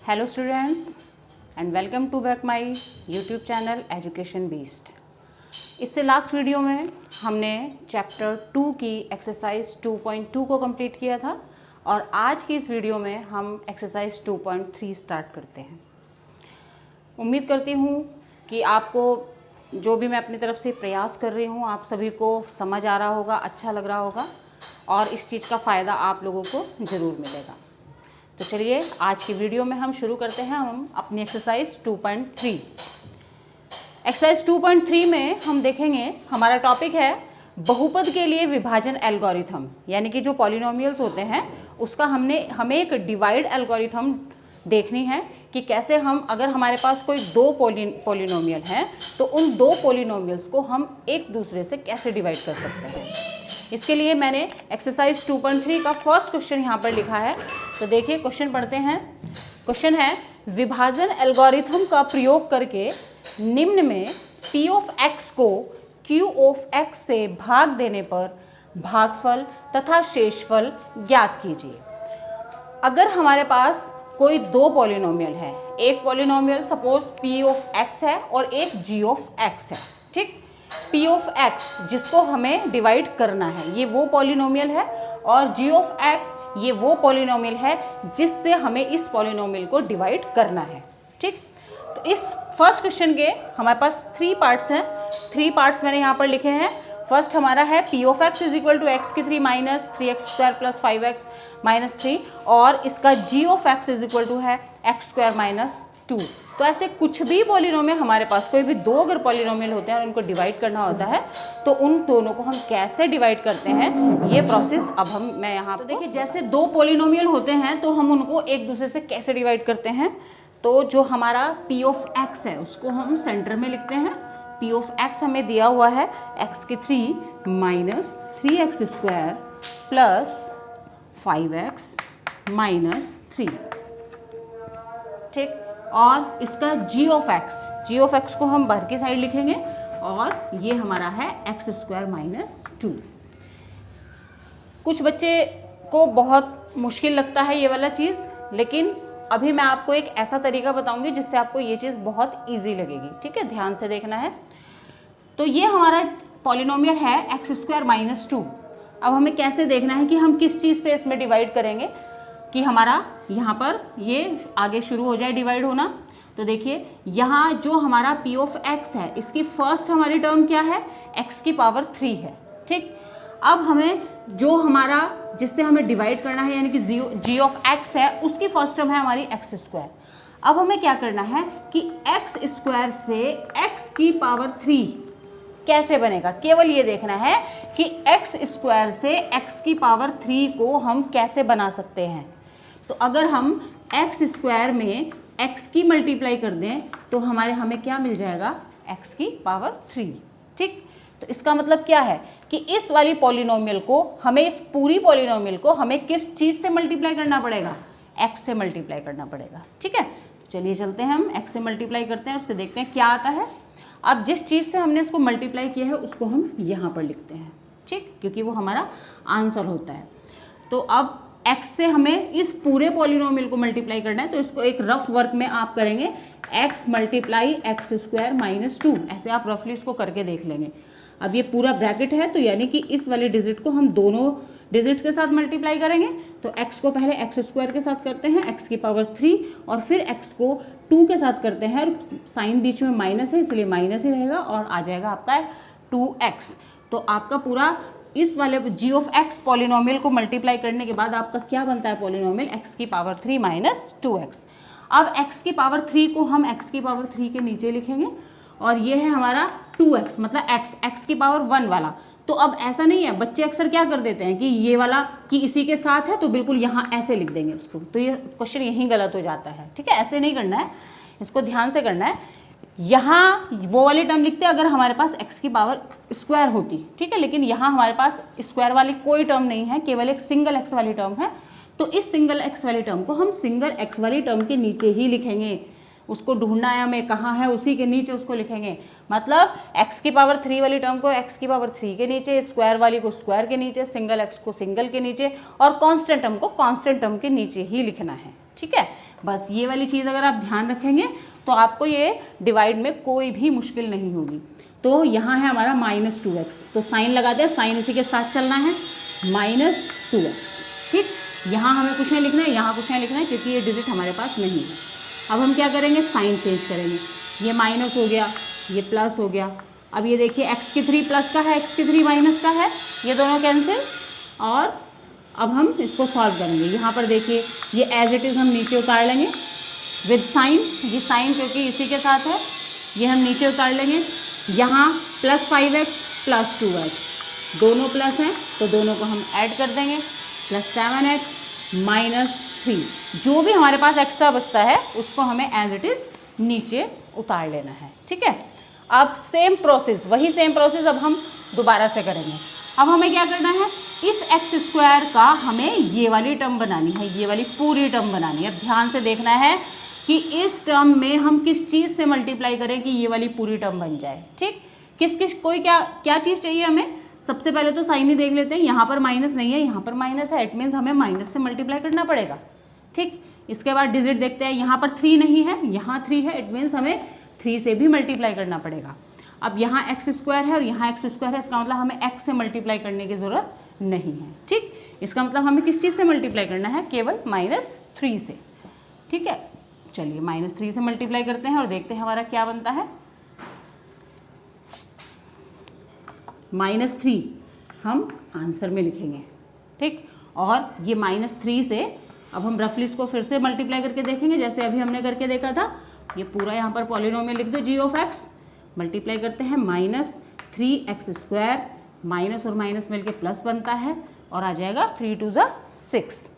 Hello students and welcome to back my YouTube channel education beast. इससे last video में हमने chapter 2 की exercise 2.2 को कंप्लीट किया था और आज की इस वीडियो में हम एक्सरसाइज 2.3 स्टार्ट करते हैं। उम्मीद करती हूँ कि आपको जो भी मैं अपनी तरफ से प्रयास कर रही हूँ आप सभी को समझ आ रहा होगा, अच्छा लग रहा होगा और इस चीज़ का फ़ायदा आप लोगों को ज़रूर मिलेगा। तो चलिए आज की वीडियो में हम शुरू करते हैं हम अपनी एक्सरसाइज 2.3। एक्सरसाइज 2.3 में हम देखेंगे, हमारा टॉपिक है बहुपद के लिए विभाजन एल्गोरिथम, यानी कि जो पॉलिनोमियल्स होते हैं उसका हमें एक डिवाइड एल्गोरिथम देखनी है कि कैसे हम, अगर हमारे पास कोई दो पॉलिनोमियल हैं तो उन दो पॉलिनोमियल्स को हम एक दूसरे से कैसे डिवाइड कर सकते हैं। इसके लिए मैंने एक्सरसाइज 2.3 का फर्स्ट क्वेश्चन यहाँ पर लिखा है। तो देखिए क्वेश्चन पढ़ते हैं। क्वेश्चन है, विभाजन एल्गोरिथम का प्रयोग करके निम्न में p ऑफ x को q ऑफ x से भाग देने पर भागफल तथा शेषफल ज्ञात कीजिए। अगर हमारे पास कोई दो पॉलिनोमियल है, एक polynomial suppose p of x है और एक g ऑफ x है, ठीक। p ऑफ x जिसको हमें डिवाइड करना है ये वो पॉलिनोमियल है और g ऑफ x ये वो पॉलिनोमियल है जिससे हमें इस पॉलिनोमियल को डिवाइड करना है, ठीक। तो इस फर्स्ट क्वेश्चन के हमारे पास 3 पार्ट्स हैं। 3 पार्ट्स मैंने यहाँ पर लिखे हैं। फर्स्ट हमारा है p of x is equal to x की 3 minus 3x square plus 5x minus 3 और इसका g of x is equal to है एक्स स्क्वायर माइनस 2। तो ऐसे कुछ भी पॉलिनोमियल हमारे पास, कोई भी दो अगर पॉलिनोमियल होते हैं और उनको डिवाइड करना होता है तो उन दोनों को हम कैसे डिवाइड करते हैं ये प्रोसेस अब मैं यहाँ तो देखिए, जैसे दो पॉलिनोमियल होते हैं तो हम उनको एक दूसरे से कैसे डिवाइड करते हैं। तो जो हमारा p ऑफ x है उसको हम सेंटर में लिखते हैं। p ऑफ x हमें दिया हुआ है x की 3 minus 3x square plus 5x minus 3, ठीक। और इसका g ऑफ x को हम बाहर की साइड लिखेंगे और ये हमारा है एक्स स्क्वायर माइनस 2। कुछ बच्चे को बहुत मुश्किल लगता है ये वाला चीज़, लेकिन अभी मैं आपको एक ऐसा तरीका बताऊंगी जिससे आपको ये चीज़ बहुत इजी लगेगी, ठीक है। ध्यान से देखना है। तो ये हमारा पॉलिनोमियल है एक्स स्क्वायर माइनस 2। अब हमें कैसे देखना है कि हम किस चीज़ से इसमें डिवाइड करेंगे कि हमारा यहाँ पर ये आगे शुरू हो जाए डिवाइड होना। तो देखिए यहाँ जो हमारा p ऑफ x है इसकी फर्स्ट हमारी टर्म क्या है, x की पावर 3 है, ठीक। अब हमें जो हमारा जिससे हमें डिवाइड करना है यानी कि g ऑफ x है उसकी फर्स्ट टर्म है हमारी एक्स स्क्वायर। अब हमें क्या करना है कि एक्स स्क्वायर से x की पावर 3 कैसे बनेगा, केवल ये देखना है कि एक्स स्क्वायर से x की पावर 3 को हम कैसे बना सकते हैं। तो अगर हम एक्स स्क्वायर में x की मल्टीप्लाई कर दें तो हमें क्या मिल जाएगा, x की पावर 3, ठीक। तो इसका मतलब क्या है कि इस वाली पॉलिनोमियल को हमें, इस पूरी पॉलिनोमियल को हमें किस चीज़ से मल्टीप्लाई करना पड़ेगा, x से मल्टीप्लाई करना पड़ेगा, ठीक है। चलिए चलते हैं, हम x से मल्टीप्लाई करते हैं, उसको देखते हैं क्या आता है। अब जिस चीज़ से हमने इसको मल्टीप्लाई किया है उसको हम यहाँ पर लिखते हैं, ठीक, क्योंकि वो हमारा आंसर होता है। तो अब x से हमें इस पूरे पॉलिनोमियल को मल्टीप्लाई करना है तो इसको एक रफ वर्क में आप करेंगे x multiply x square minus 2, ऐसे आप रफली इसको करके देख लेंगे। अब ये पूरा ब्रैकेट है तो यानी कि इस वाले डिजिट को हम दोनों डिजिट के साथ मल्टीप्लाई करेंगे। तो x को पहले एक्स स्क्वायर के साथ करते हैं, x की पावर 3, और फिर x को 2 के साथ करते हैं और साइन बीच में माइनस है इसलिए माइनस ही रहेगा और आ जाएगा आपका 2x। तो आपका पूरा इस वाले g ऑफ x पॉलिनोमियल को मल्टीप्लाई करने के बाद आपका क्या बनता है पॉलिनोमियल, x की पावर 3 माइनस 2x। अब x की पावर 3 को हम x की पावर 3 के नीचे लिखेंगे और ये है हमारा 2x, मतलब x की पावर 1 वाला। तो अब ऐसा नहीं है, बच्चे अक्सर क्या कर देते हैं कि ये वाला कि इसी के साथ है तो बिल्कुल यहाँ ऐसे लिख देंगे उसको, तो ये क्वेश्चन यहीं गलत हो जाता है, ठीक है। ऐसे नहीं करना है, इसको ध्यान से करना है। यहाँ वो वाली टर्म लिखते हैं अगर हमारे पास x की पावर स्क्वायर होती, ठीक है, लेकिन यहाँ हमारे पास स्क्वायर वाली कोई टर्म नहीं है, केवल एक सिंगल x वाली टर्म है। तो इस सिंगल x वाली टर्म को हम सिंगल x वाली टर्म के नीचे ही लिखेंगे, उसको ढूंढना है हमें कहाँ है, उसी के नीचे उसको लिखेंगे। मतलब x की पावर 3 वाली टर्म को x की पावर 3 के नीचे, स्क्वायर वाली को स्क्वायर के नीचे, सिंगल x को सिंगल के नीचे और कांस्टेंट टर्म को कांस्टेंट टर्म के नीचे ही लिखना है। ठीक है, बस ये वाली चीज़ अगर आप ध्यान रखेंगे तो आपको ये डिवाइड में कोई भी मुश्किल नहीं होगी। तो यहाँ है हमारा -2x, तो साइन लगाते हैं, साइन इसी के साथ चलना है, -2x। ठीक, यहाँ हमें कुछ नहीं लिखना है, यहाँ कुछ नहीं लिखना है क्योंकि ये डिजिट हमारे पास नहीं है। अब हम क्या करेंगे, साइन चेंज करेंगे, ये माइनस हो गया, ये प्लस हो गया। अब ये देखिए x की 3 प्लस का है, x की 3 माइनस का है, ये दोनों कैंसिल। और अब हम इसको सॉल्व करेंगे। यहाँ पर देखिए ये एज इट इज़ हम नीचे उतार लेंगे विद साइन, ये साइन क्योंकि इसी के साथ है, ये हम नीचे उतार लेंगे। यहाँ +5x + 2x दोनों प्लस हैं तो दोनों को हम ऐड कर देंगे, +7x -3, जो भी हमारे पास एक्स्ट्रा बचता है उसको हमें एज इट इज़ नीचे उतार लेना है। ठीक है, अब सेम प्रोसेस, वही सेम प्रोसेस अब हम दोबारा से करेंगे। अब हमें क्या करना है, इस x² का हमें ये वाली टर्म बनानी है, ये वाली पूरी टर्म बनानी है। अब ध्यान से देखना है कि इस टर्म में हम किस चीज़ से मल्टीप्लाई करें कि ये वाली पूरी टर्म बन जाए। ठीक, किस कोई क्या चीज़ चाहिए हमें, सबसे पहले तो साइन ही देख लेते हैं। यहाँ पर माइनस नहीं है, यहाँ पर माइनस है, इट मीन्स हमें माइनस से मल्टीप्लाई करना पड़ेगा। ठीक, इसके बाद डिजिट देखते हैं, यहाँ पर 3 नहीं है, यहाँ 3 है, इट मीन्स हमें 3 से भी मल्टीप्लाई करना पड़ेगा। अब यहाँ x² है और यहाँ x² है, इसका मतलब हमें x से मल्टीप्लाई करने की ज़रूरत नहीं है। ठीक, इसका मतलब हमें किस चीज़ से मल्टीप्लाई करना है, केवल -3 से। ठीक है, चलिए -3 से मल्टीप्लाई करते हैं और देखते हैं हमारा क्या बनता है। -3 हम आंसर में लिखेंगे। ठीक, और ये -3 से अब हम रफली इसको फिर से मल्टीप्लाई करके देखेंगे, जैसे अभी हमने करके देखा था। ये पूरा यहाँ पर पॉलिनोमियल लिख दो g(x), मल्टीप्लाई करते हैं, -3x², माइनस और माइनस मिलके प्लस बनता है और आ जाएगा 3 2 6।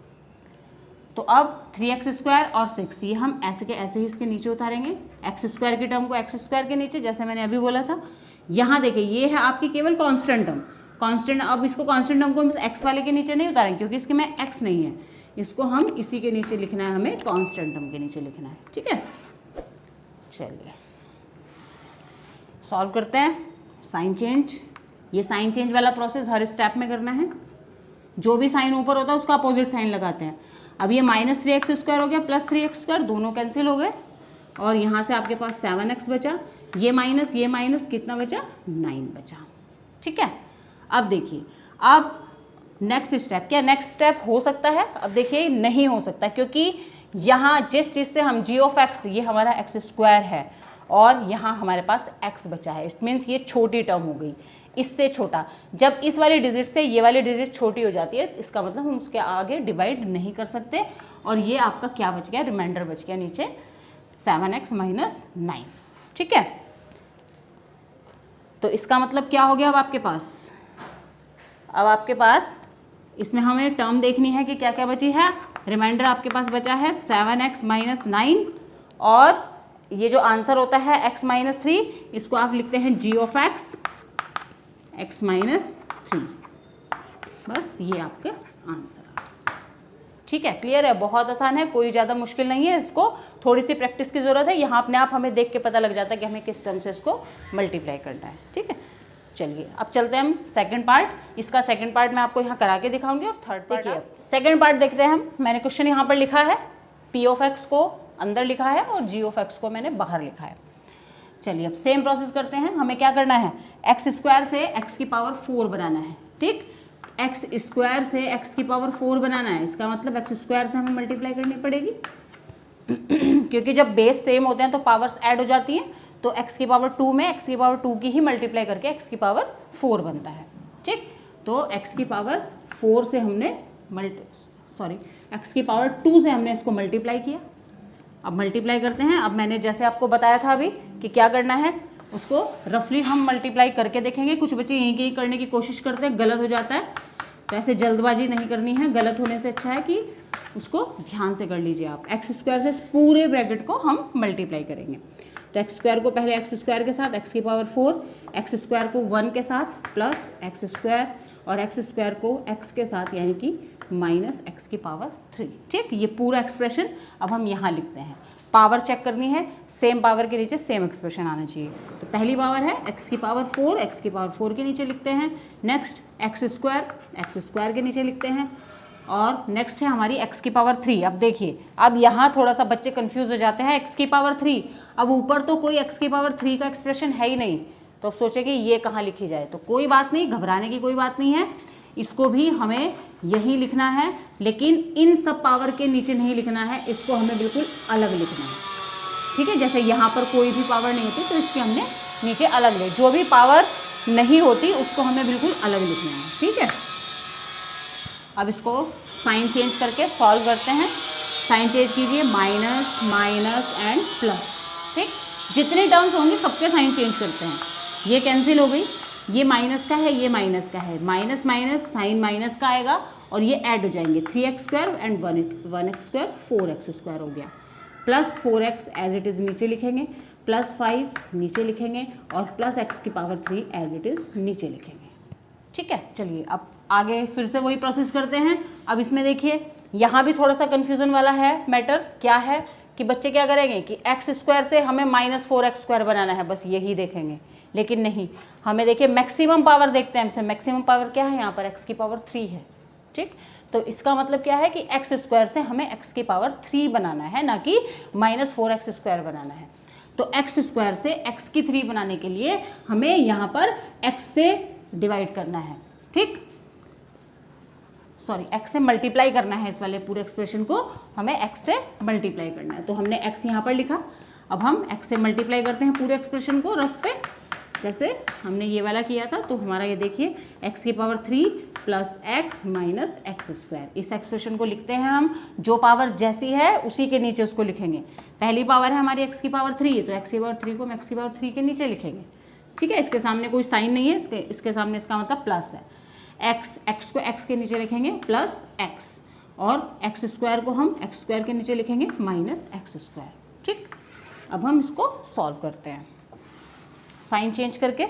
तो अब 3x² और 6 ये हम ऐसे के ऐसे ही इसके नीचे उतारेंगे, x² की टर्म को x² के नीचे, जैसे मैंने अभी बोला था। यहाँ देखिए ये है आपकी केवल कांस्टेंट टर्म, कांस्टेंट। अब इसको कांस्टेंट टर्म को हम x वाले के नीचे नहीं उतारेंगे क्योंकि इसके में x नहीं है, इसको हम इसी के नीचे लिखना है, हमें कांस्टेंट टर्म के नीचे लिखना है। ठीक है, चलिए सॉल्व करते हैं। साइन चेंज, ये साइन चेंज वाला प्रोसेस हर स्टेप में करना है, जो भी साइन ऊपर होता है उसका अपोजिट साइन लगाते हैं। अब ये -3x² हो गया, +3x², दोनों कैंसिल हो गए और यहाँ से आपके पास 7x बचा, ये माइनस कितना बचा, 9 बचा। ठीक है, अब देखिए, अब नेक्स्ट स्टेप, क्या नेक्स्ट स्टेप हो सकता है? अब देखिए नहीं हो सकता, क्योंकि यहाँ जिस चीज़ से हम g(x), ये हमारा x² है और यहाँ हमारे पास x बचा है, इट मीन्स ये छोटी टर्म हो गई, इससे छोटा। जब इस वाली डिजिट से ये वाली डिजिट छोटी हो जाती है, इसका मतलब हम उसके आगे डिवाइड नहीं कर सकते और ये आपका क्या बच गया, रिमाइंडर बच गया नीचे 7x - 9। ठीक है, तो इसका मतलब क्या हो गया अब आपके पास, इसमें हमें टर्म देखनी है कि क्या क्या बची है। रिमाइंडर आपके पास बचा है 7x - 9 और ये जो आंसर होता है x - 3, इसको आप लिखते हैं g(x), x - 3। बस ये आपका आंसर है। ठीक है, क्लियर है, बहुत आसान है, कोई ज़्यादा मुश्किल नहीं है। इसको थोड़ी सी प्रैक्टिस की ज़रूरत है, यहाँ अपने आप हमें देख के पता लग जाता है कि हमें किस टर्म से इसको मल्टीप्लाई करना है। ठीक है, चलिए अब चलते हैं हम सेकंड पार्ट। इसका सेकंड पार्ट मैं आपको यहाँ करा के दिखाऊंगी और थर्ड पार्ट, देखिए सेकंड पार्ट देखते हैं हम। मैंने क्वेश्चन यहाँ पर लिखा है, p(x) को अंदर लिखा है और g(x) को मैंने बाहर लिखा है। चलिए अब सेम प्रोसेस करते हैं। हमें क्या करना है, x² से x की पावर 4 बनाना है। ठीक, x² से x की पावर 4 बनाना है, इसका मतलब x² से हमें मल्टीप्लाई करनी पड़ेगी क्योंकि जब बेस सेम होते हैं तो पावर्स ऐड हो जाती हैं, तो x की पावर 2 में x की पावर 2 की ही मल्टीप्लाई करके x की पावर 4 बनता है। ठीक, तो x की पावर 4 से हमने x की पावर 2 से हमने इसको मल्टीप्लाई किया। अब मल्टीप्लाई करते हैं। अब मैंने जैसे आपको बताया था अभी कि क्या करना है, उसको रफली हम मल्टीप्लाई करके देखेंगे। कुछ बच्चे यहीं के ही करने की कोशिश करते हैं, गलत हो जाता है, तो ऐसे जल्दबाजी नहीं करनी है। गलत होने से अच्छा है कि उसको ध्यान से कर लीजिए आप। x² से इस पूरे ब्रैकेट को हम मल्टीप्लाई करेंगे। तो x² को पहले x² के साथ x की पावर 4, x² को 1 के साथ प्लस x² और x² को x के साथ यानी कि -x की पावर 3। ठीक, ये पूरा एक्सप्रेशन अब हम यहाँ लिखते हैं। पावर चेक करनी है, सेम पावर के नीचे सेम एक्सप्रेशन आना चाहिए। तो पहली पावर है x की पावर 4, x की पावर 4 के नीचे लिखते हैं। नेक्स्ट x स्क्वायर के नीचे लिखते हैं। और नेक्स्ट है हमारी x की पावर 3। अब देखिए, अब यहाँ थोड़ा सा बच्चे कंफ्यूज हो जाते हैं, x की पावर 3, अब ऊपर तो कोई x की पावर 3 का एक्सप्रेशन है ही नहीं, तो अब सोचे कि ये कहाँ लिखी जाए। तो कोई बात नहीं, घबराने की कोई बात नहीं है, इसको भी हमें यही लिखना है, लेकिन इन सब पावर के नीचे नहीं लिखना है, इसको हमें बिल्कुल अलग लिखना है। ठीक है, जैसे यहाँ पर कोई भी पावर नहीं होती तो इसके हमने नीचे अलग ले, जो भी पावर नहीं होती उसको हमें बिल्कुल अलग लिखना है। ठीक है, अब इसको साइन चेंज करके सॉल्व करते हैं। साइन चेंज कीजिए, माइनस माइनस एंड प्लस। ठीक, जितने टर्म्स होंगे सबके साइन चेंज करते हैं। ये कैंसिल हो गई, ये माइनस का है, ये माइनस का है, माइनस माइनस साइन माइनस का आएगा और ये ऐड हो जाएंगे, 3x² एंड 1x² 4x² हो गया। Plus 4x as it is नीचे लिखेंगे, प्लस 5 नीचे लिखेंगे और प्लस x की पावर 3 एज इट इज़ नीचे लिखेंगे। ठीक है, चलिए अब आगे फिर से वही प्रोसेस करते हैं। अब इसमें देखिए, यहाँ भी थोड़ा सा कन्फ्यूज़न वाला है मैटर। क्या है कि बच्चे क्या करेंगे कि x² से हमें -4x² बनाना है, बस यही देखेंगे, लेकिन नहीं, हमें देखिए मैक्सिमम पावर देखते हैं। हमसे मैक्सिमम पावर क्या है, यहाँ पर x की पावर 3 है। ठीक, तो इसका मतलब क्या है कि x² से हमें x की पावर 3 बनाना है, ना कि -4x² बनाना है। तो x² से x की 3 बनाने के लिए हमें यहाँ पर x से डिवाइड करना है। ठीक, सॉरी, x से मल्टीप्लाई करना है, इस वाले पूरे एक्सप्रेशन को हमें x से मल्टीप्लाई करना है। तो हमने x यहाँ पर लिखा, अब हम x से मल्टीप्लाई करते हैं पूरे एक्सप्रेशन को रफ पे, जैसे हमने ये वाला किया था। तो हमारा ये देखिए, x की power 3 plus x minus x²। इस एक्सप्रेशन को लिखते हैं हम, जो पावर जैसी है उसी के नीचे उसको लिखेंगे। पहली पावर है हमारी x की पावर 3, तो x की पावर 3 को हम x की पावर 3 के नीचे लिखेंगे। ठीक है, इसके सामने कोई साइन नहीं है, इसके सामने इसका मतलब प्लस है। x को x के नीचे लिखेंगे प्लस x, और x² को हम x² के नीचे लिखेंगे माइनस x²। ठीक, अब हम इसको सॉल्व करते हैं साइन चेंज करके,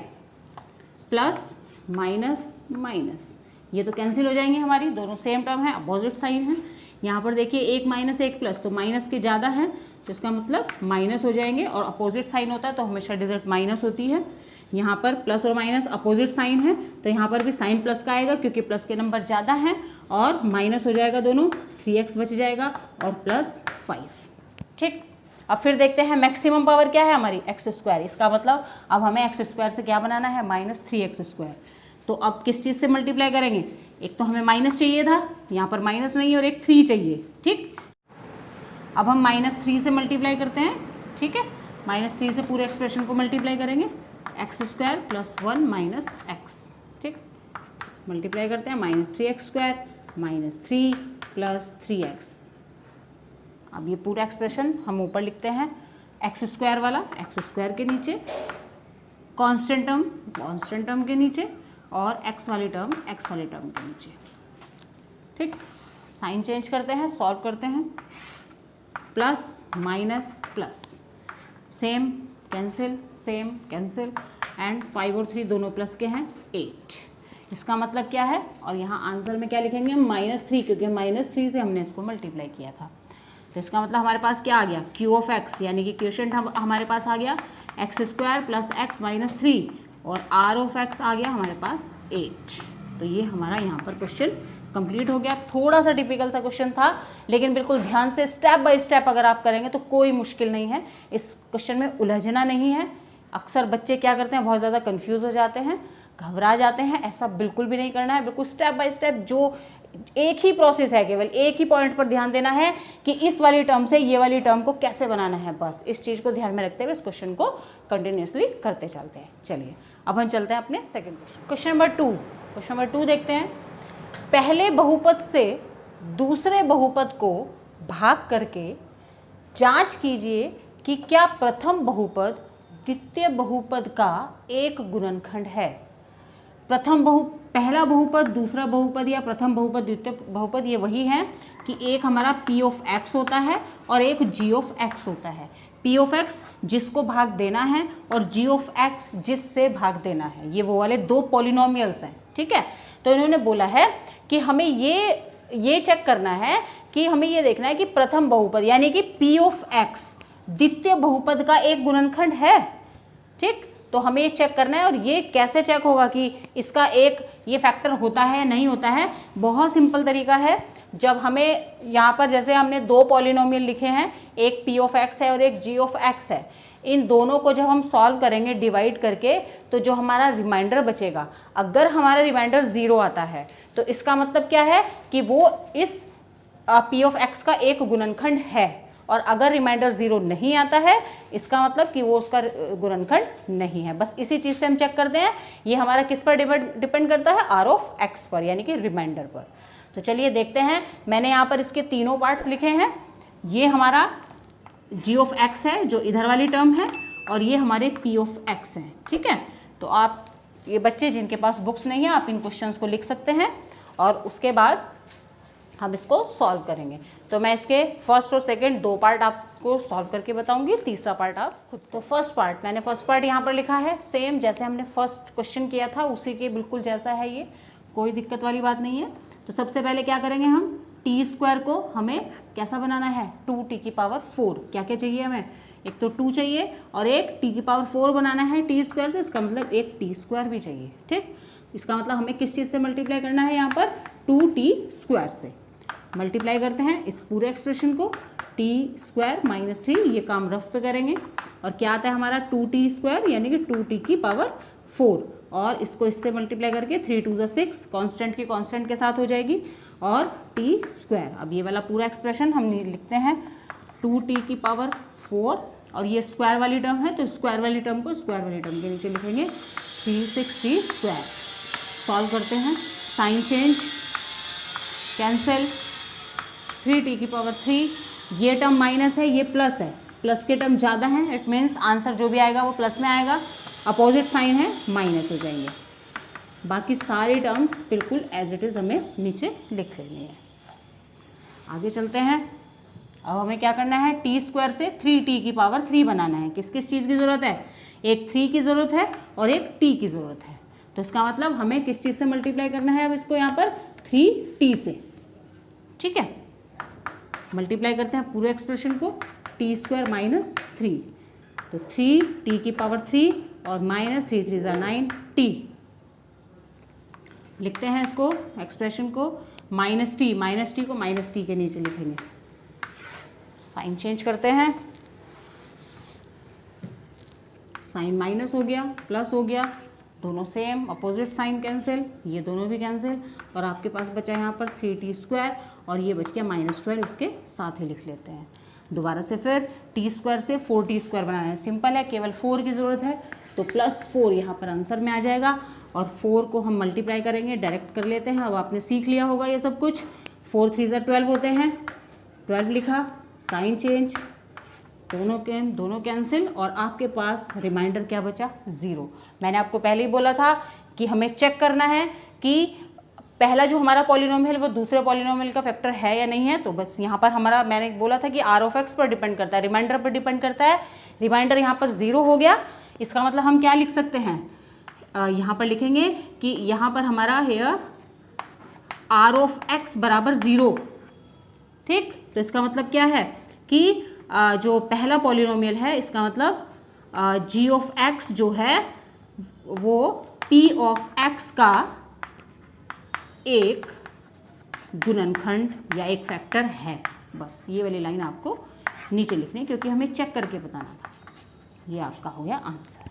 प्लस माइनस माइनस, ये तो कैंसिल हो जाएंगे, हमारी दोनों सेम टर्म है, अपोजिट साइन है। यहाँ पर देखिए, एक माइनस एक प्लस, तो माइनस के ज़्यादा है तो इसका मतलब माइनस हो जाएंगे, और अपोजिट साइन होता है तो हमेशा रिजल्ट माइनस होती है। यहाँ पर प्लस और माइनस अपोजिट साइन है, तो यहाँ पर भी साइन प्लस का आएगा क्योंकि प्लस के नंबर ज़्यादा हैं, और माइनस हो जाएगा दोनों, 3x बच जाएगा और प्लस 5। ठीक, अब फिर देखते हैं मैक्सिमम पावर क्या है हमारी, x²। इसका मतलब अब हमें x² से क्या बनाना है, -3x²। तो अब किस चीज़ से मल्टीप्लाई करेंगे, एक तो हमें माइनस चाहिए था, यहाँ पर माइनस नहीं, और एक 3 चाहिए। ठीक, अब हम -3 से मल्टीप्लाई करते हैं। ठीक है, -3 से पूरे एक्सप्रेशन को मल्टीप्लाई करेंगे, x² प्लस 1 माइनस x। ठीक, मल्टीप्लाई करते हैं, -3x² माइनस 3 प्लस 3x। अब ये पूरा एक्सप्रेशन हम ऊपर लिखते हैं, x² वाला x² के नीचे, कांस्टेंट टर्म के नीचे, और x वाली टर्म के नीचे। ठीक, साइन चेंज करते हैं, सॉल्व करते हैं, plus minus plus, same cancel, same cancel, and 5 और 3 दोनों प्लस के हैं, 8। इसका मतलब क्या है, और यहाँ आंसर में क्या लिखेंगे हम, -3, क्योंकि -3 से हमने इसको मल्टीप्लाई किया था। तो इसका मतलब हमारे पास क्या आ गया, Q(x), यानी कि क्वोशिएंट हमारे पास आ गया x² प्लस x माइनस 3, और R(x) आ गया हमारे पास 8। तो ये हमारा यहाँ पर क्वेश्चन कंप्लीट हो गया। थोड़ा सा टिपिकल सा क्वेश्चन था, लेकिन बिल्कुल ध्यान से स्टेप बाय स्टेप अगर आप करेंगे तो कोई मुश्किल नहीं है, इस क्वेश्चन में उलझना नहीं है। अक्सर बच्चे क्या करते हैं, बहुत ज़्यादा कंफ्यूज हो जाते हैं, घबरा जाते हैं, ऐसा बिल्कुल भी नहीं करना है। बिल्कुल स्टेप बाय स्टेप, जो एक ही प्रोसेस है, केवल एक ही पॉइंट पर ध्यान देना है कि इस वाली टर्म से ये वाली टर्म को कैसे बनाना है, बस इस चीज़ को ध्यान में रखते हुए इस क्वेश्चन को कंटिन्यूसली करते चलते हैं। चलिए अब हम चलते हैं अपने second question number 2। Question number 2 देखते हैं, पहले बहुपद से दूसरे बहुपद को भाग करके जांच कीजिए कि क्या प्रथम बहुपद द्वितीय बहुपद का एक गुणनखंड है। पहला बहुपद, दूसरा बहुपद या प्रथम बहुपद, द्वितीय बहुपद, ये वही है कि एक हमारा p(x) होता है और एक g(x) होता है। p(x) जिसको भाग देना है और g(x) जिससे भाग देना है, ये वो वाले दो पॉलिनोमियल्स हैं। ठीक है, तो इन्होंने बोला है कि हमें ये चेक करना है कि हमें ये देखना है कि प्रथम बहुपद यानी कि p(x) द्वितीय बहुपद का एक गुणनखंड है। ठीक, तो हमें ये चेक करना है। और ये कैसे चेक होगा कि इसका एक ये फैक्टर होता है या नहीं होता है? बहुत सिंपल तरीका है। जब हमें यहाँ पर जैसे हमने दो पॉलिनोमियल लिखे हैं, एक p ऑफ x है और एक g ऑफ x है, इन दोनों को जब हम सॉल्व करेंगे डिवाइड करके, तो जो हमारा रिमाइंडर बचेगा, अगर हमारा रिमाइंडर 0 आता है तो इसका मतलब क्या है कि वो इस p ऑफ x का एक गुणनखंड है। और अगर रिमाइंडर 0 नहीं आता है, इसका मतलब कि वो उसका गुणनखंड नहीं है। बस इसी चीज़ से हम चेक करते हैं। ये हमारा किस पर डिपेंड करता है? r ऑफ x पर, यानी कि रिमाइंडर पर। तो चलिए देखते हैं। मैंने यहाँ पर इसके तीनों पार्ट्स लिखे हैं। ये हमारा g ऑफ x है जो इधर वाली टर्म है, और ये हमारे p ऑफ x हैं। ठीक है, तो आप ये बच्चे जिनके पास बुक्स नहीं है, आप इन क्वेश्चंस को लिख सकते हैं और उसके बाद हम इसको सॉल्व करेंगे। तो मैं इसके फर्स्ट और सेकंड दो पार्ट आपको सॉल्व करके बताऊंगी, तीसरा पार्ट आप खुद। तो फर्स्ट पार्ट, मैंने फर्स्ट पार्ट यहाँ पर लिखा है, सेम जैसे हमने फर्स्ट क्वेश्चन किया था उसी के बिल्कुल जैसा है ये, कोई दिक्कत वाली बात नहीं है। तो सबसे पहले क्या करेंगे हम, टी स्क्वायर को हमें कैसा बनाना है? 2t की पावर 4। क्या क्या चाहिए हमें? एक तो 2 चाहिए और एक t की पावर 4 बनाना है टी स्क्वायर से, इसका मतलब एक टी स्क्वायर भी चाहिए। ठीक, इसका मतलब हमें किस चीज़ से मल्टीप्लाई करना है? यहाँ पर 2t स्क्वायर से मल्टीप्लाई करते हैं इस पूरे एक्सप्रेशन को, टी स्क्वायर माइनस 3, ये काम रफ पे करेंगे। और क्या आता है हमारा? 2t स्क्वायर यानी कि 2t की पावर 4, और इसको इससे मल्टीप्लाई करके 3 2 6, कांस्टेंट की कांस्टेंट के साथ हो जाएगी, और टी स्क्वायर। अब ये वाला पूरा एक्सप्रेशन हम लिखते हैं 2t की पावर 4, और ये स्क्वायर वाली टर्म है तो स्क्वायर वाली टर्म को स्क्वायर वाली टर्म के नीचे लिखेंगे 360 स्क्वायर। सॉल्व करते हैं, साइन चेंज, कैंसिल, 3t की पावर 3, ये टर्म माइनस है, ये प्लस है, प्लस के टर्म ज़्यादा है, इट मीन्स आंसर जो भी आएगा वो प्लस में आएगा, अपोजिट साइन है माइनस हो जाएंगे। बाकी सारी टर्म्स बिल्कुल एज इट इज़ हमें नीचे लिख लेनी है। आगे चलते हैं। अब हमें क्या करना है? टी स्क्वायर से 3t की पावर 3 बनाना है। किस किस चीज़ की ज़रूरत है? एक 3 की ज़रूरत है और एक t की ज़रूरत है। तो इसका मतलब हमें किस चीज़ से मल्टीप्लाई करना है? अब इसको यहाँ पर 3t से। ठीक है, मल्टीप्लाई करते हैं पूरे एक्सप्रेशन को, टी स्क्वायर माइनस 3, तो 3t की पावर 3 और माइनस 3 3 9t। लिखते हैं इसको एक्सप्रेशन को, माइनस टी को माइनस टी के नीचे लिखेंगे। साइन चेंज करते हैं, साइन माइनस हो गया, प्लस हो गया, दोनों सेम, अपोजिट साइन कैंसिल, ये दोनों भी कैंसिल, और आपके पास बचा यहाँ पर 3t स्क्वायर और ये बच गया -12, इसके साथ ही लिख लेते हैं। दोबारा से फिर टी स्क्वायर से 4t स्क्वायर बनाना है। सिंपल है, केवल 4 की ज़रूरत है, तो +4 यहाँ पर आंसर में आ जाएगा, और 4 को हम मल्टीप्लाई करेंगे, डायरेक्ट कर लेते हैं। अब आपने सीख लिया होगा ये सब कुछ। 4 3 12 होते हैं, 12 लिखा, साइन चेंज, दोनों कैंसिल, और आपके पास रिमाइंडर क्या बचा? 0। मैंने आपको पहले ही बोला था कि हमें चेक करना है कि पहला जो हमारा पॉलिनोमियल वो दूसरे पॉलिनोमियल का फैक्टर है या नहीं है। तो बस यहाँ पर हमारा, मैंने बोला था कि r ऑफ x पर डिपेंड करता है, रिमाइंडर पर डिपेंड करता है। रिमाइंडर यहाँ पर 0 हो गया, इसका मतलब हम क्या लिख सकते हैं? यहाँ पर लिखेंगे कि यहाँ पर हमारा है r ऑफ x बराबर 0। ठीक, तो इसका मतलब क्या है कि जो पहला पॉलिनोमियल है, इसका मतलब g ऑफ x जो है वो p ऑफ x का एक गुणनखंड या एक फैक्टर है। बस ये वाली लाइन आपको नीचे लिखनी है क्योंकि हमें चेक करके बताना था। ये आपका हो गया आंसर।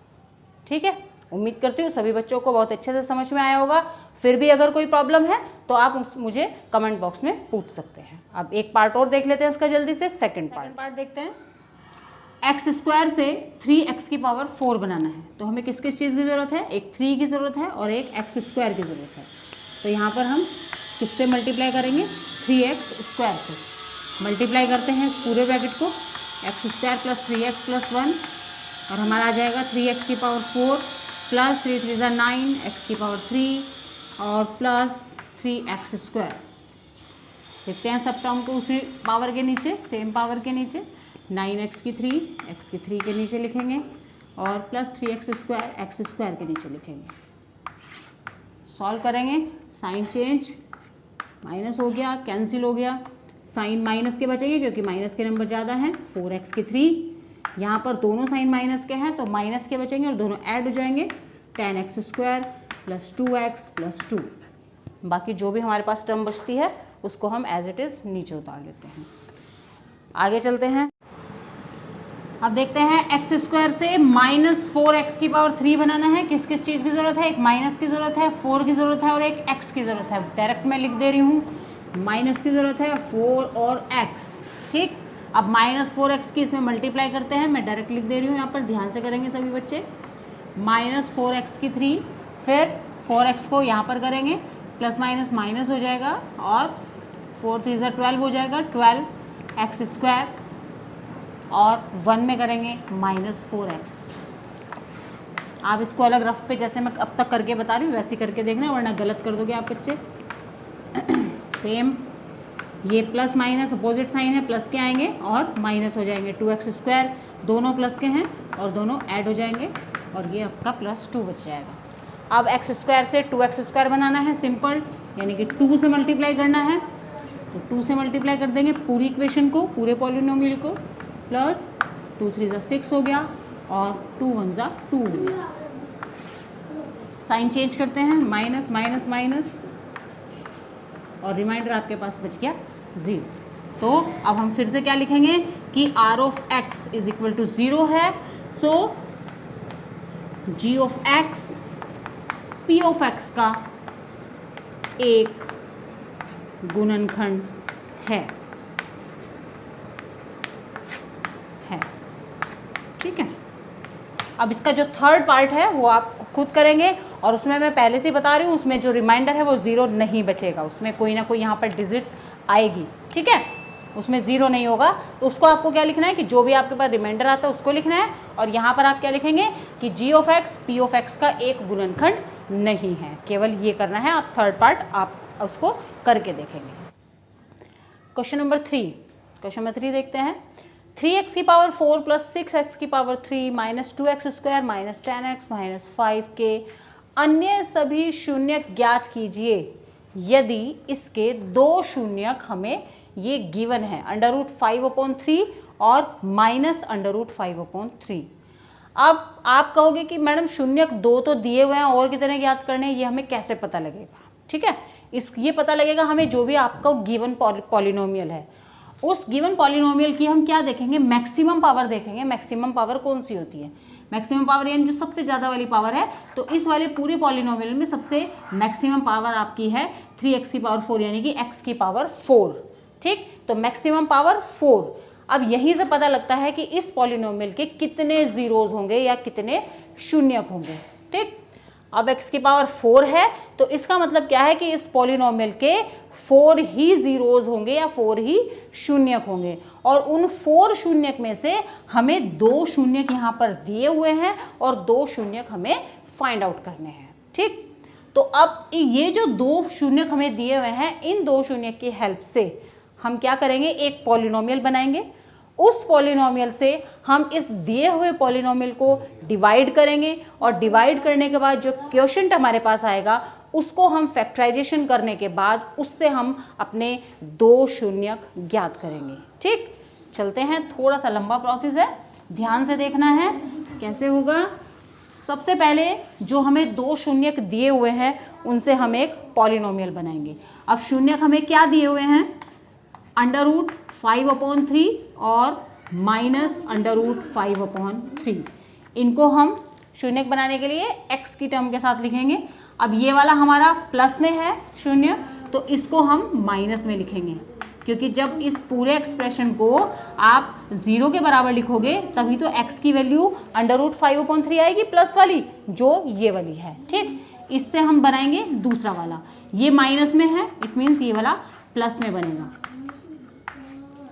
ठीक है, उम्मीद करती हूँ सभी बच्चों को बहुत अच्छे से समझ में आया होगा। फिर भी अगर कोई प्रॉब्लम है तो आप मुझे कमेंट बॉक्स में पूछ सकते हैं। अब एक पार्ट और देख लेते हैं इसका जल्दी से, सेकंड पार्ट देखते हैं। एक्स स्क्वायर से 3x की पावर 4 बनाना है, तो हमें किस किस चीज़ की ज़रूरत है? एक 3 की ज़रूरत है और एक एक्स स्क्वायर की ज़रूरत है। तो यहाँ पर हम किससे मल्टीप्लाई करेंगे? 3x स्क्वायर से मल्टीप्लाई करते हैं पूरे ब्रैकेट को, x square plus 3x plus 1, और हमारा आ जाएगा 3x की पावर 4 प्लस 3 3 9, x की पावर 3 और प्लस 3x स्क्वायर। देखते हैं सब टर्म को उसी पावर के नीचे, सेम पावर के नीचे, 9x की 3, x की 3 के नीचे लिखेंगे, और plus 3x square x square के नीचे लिखेंगे। सॉल्व करेंगे, साइन चेंज, माइनस हो गया, कैंसिल हो गया, साइन माइनस के बचेंगे क्योंकि माइनस के नंबर ज़्यादा हैं, 4x की 3 यहाँ पर दोनों साइन माइनस के हैं तो माइनस के बचेंगे और दोनों ऐड हो जाएंगे, 10x² + 2x + 2। बाकी जो भी हमारे पास टर्म बचती है उसको हम एज इट इज़ नीचे उतार लेते हैं। आगे चलते हैं। अब देखते हैं x² से -4x³ बनाना है। किस किस चीज़ की ज़रूरत है? एक माइनस की ज़रूरत है, 4 की ज़रूरत है और एक x की ज़रूरत है। डायरेक्ट मैं लिख दे रही हूँ, माइनस की ज़रूरत है, 4 और x। ठीक, अब -4x की इसमें मल्टीप्लाई करते हैं। मैं डायरेक्ट लिख दे रही हूँ, यहाँ पर ध्यान से करेंगे सभी बच्चे। -4x की 3, फिर 4x को यहाँ पर करेंगे, प्लस माइनस माइनस हो जाएगा और 4 3 = 12 हो जाएगा, 12x² और 1 में करेंगे -4x। आप इसको अलग रफ पे जैसे मैं अब तक करके बता रही हूँ वैसे करके देखना, वरना गलत कर दोगे आप बच्चे। सेम, ये प्लस माइनस अपोजिट साइन है, प्लस के आएंगे और माइनस हो जाएंगे, 2x², दोनों प्लस के हैं और दोनों ऐड हो जाएंगे और ये आपका +2 बच जाएगा। अब x² से 2x² बनाना है, सिंपल, यानी कि 2 से मल्टीप्लाई करना है तो 2 से मल्टीप्लाई कर देंगे पूरी इक्वेशन को, पूरे पॉलिनोमियल को, प्लस 2 3 = 6 हो गया और 2 1 = 2 हो गया। साइन चेंज करते हैं, माइनस माइनस माइनस और रिमाइंडर आपके पास बच गया 0। तो अब हम फिर से क्या लिखेंगे कि r(x) = 0 है, सो g(x) p(x) का एक गुणनखंड है। ठीक है, अब इसका जो थर्ड पार्ट है वो आप खुद करेंगे और उसमें मैं पहले से ही बता रही हूँ, उसमें जो रिमाइंडर है वो 0 नहीं बचेगा, उसमें कोई ना कोई यहाँ पर डिजिट आएगी। ठीक है, उसमें 0 नहीं होगा। तो उसको आपको क्या लिखना है कि जो भी आपके पास रिमाइंडर आता है उसको लिखना है और यहाँ पर आप क्या लिखेंगे कि g(x) p(x) का एक गुणनखंड नहीं है। केवल ये करना है, आप थर्ड पार्ट आप उसको करके देखेंगे। क्वेश्चन नंबर 3 देखते हैं। 3x⁴ + 6x⁴ -2x² -10x -5 के अन्य सभी शून्यक ज्ञात कीजिए यदि इसके 2 शून्यक हमें ये गिवन है, √5/3 और -√5/3। अब आप कहोगे कि मैडम शून्यक 2 तो दिए हुए हैं और कितने ज्ञात करने हैं, ये हमें कैसे पता लगेगा? ठीक है, ये पता लगेगा हमें जो भी आपका गिवन पॉलिनोमियल है, उस गिवन पॉलिनोमियल की हम क्या देखेंगे, मैक्सिमम पावर देखेंगे। मैक्सिमम पावर कौन सी होती है? मैक्सिमम पावर यानी जो सबसे ज़्यादा वाली पावर है। तो इस वाले पूरे पॉलिनोमियल में सबसे मैक्सिमम पावर आपकी है 3x⁴ यानी कि x⁴। ठीक, तो मैक्सिमम पावर 4। अब यहीं से पता लगता है कि इस पॉलिनोमियल के कितने जीरोज होंगे या कितने शून्यक होंगे। ठीक, अब x⁴ है तो इसका मतलब क्या है कि इस पॉलिनोमियल के 4 ही जीरोज होंगे या 4 ही शून्यक होंगे और उन 4 शून्यक में से हमें 2 शून्यक यहाँ पर दिए हुए हैं और 2 शून्यक हमें फाइंड आउट करने हैं। ठीक, तो अब ये जो 2 शून्यक हमें दिए हुए हैं, इन 2 शून्यक की हेल्प से हम क्या करेंगे, एक पॉलिनोमियल बनाएंगे। उस पॉलिनोमियल से हम इस दिए हुए पॉलिनोमियल को डिवाइड करेंगे और डिवाइड करने के बाद जो क्वोशिएंट हमारे पास आएगा उसको हम फैक्टराइजेशन करने के बाद उससे हम अपने 2 शून्यक ज्ञात करेंगे। ठीक, चलते हैं, थोड़ा सा लंबा प्रोसेस है, ध्यान से देखना है कैसे होगा। सबसे पहले जो हमें 2 शून्यक दिए हुए हैं उनसे हम एक पॉलिनोमियल बनाएंगे। अब शून्यक हमें क्या दिए हुए हैं, √5/3 और -√5/3। इनको हम शून्यक बनाने के लिए x की टर्म के साथ लिखेंगे। अब ये वाला हमारा प्लस में है शून्य, तो इसको हम माइनस में लिखेंगे, क्योंकि जब इस पूरे एक्सप्रेशन को आप 0 के बराबर लिखोगे तभी तो x की वैल्यू √5/3 आएगी, प्लस वाली जो ये वाली है। ठीक, इससे हम बनाएंगे दूसरा वाला, ये माइनस में है, इट मीन्स ये वाला प्लस में बनेगा,